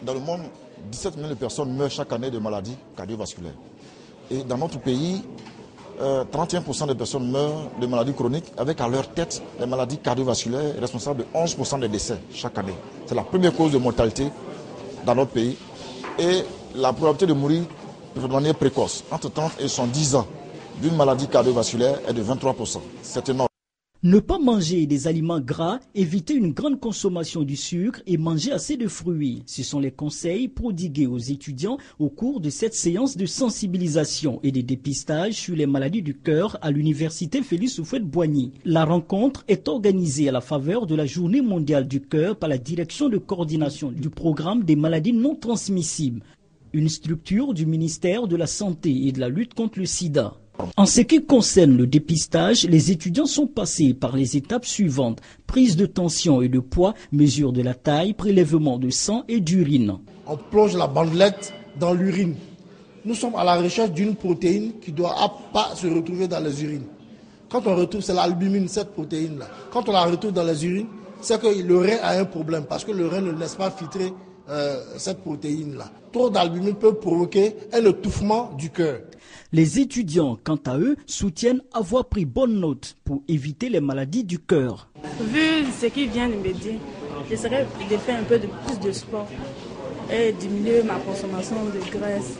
dans le monde, 17 millions de personnes meurent chaque année de maladies cardiovasculaires. Et dans notre pays, 31% des personnes meurent de maladies chroniques, avec à leur tête les maladies cardiovasculaires responsables de 11% des décès chaque année. C'est la première cause de mortalité dans notre pays. Et la probabilité de mourir de manière précoce, entre 30 et 110 ans, d'une maladie cardiovasculaire est de 23%. C'est énorme. Ne pas manger des aliments gras, éviter une grande consommation du sucre et manger assez de fruits. Ce sont les conseils prodigués aux étudiants au cours de cette séance de sensibilisation et de dépistage sur les maladies du cœur à l'université Félix Houphouët-Boigny. La rencontre est organisée à la faveur de la Journée mondiale du cœur par la direction de coordination du programme des maladies non transmissibles, une structure du ministère de la Santé et de la lutte contre le sida. En ce qui concerne le dépistage, les étudiants sont passés par les étapes suivantes: prise de tension et de poids, mesure de la taille, prélèvement de sang et d'urine. On plonge la bandelette dans l'urine. Nous sommes à la recherche d'une protéine qui ne doit pas se retrouver dans les urines. Quand on retrouve, c'est l'albumine, cette protéine-là. Quand on la retrouve dans les urines, c'est que le rein a un problème parce que le rein ne laisse pas filtrer cette protéine-là. Trop d'albumine peut provoquer un étouffement du cœur. Les étudiants, quant à eux, soutiennent avoir pris bonne note pour éviter les maladies du cœur. Vu ce qu'il vient de me dire, j'essaierai de faire un peu plus de sport et diminuer ma consommation de graisse.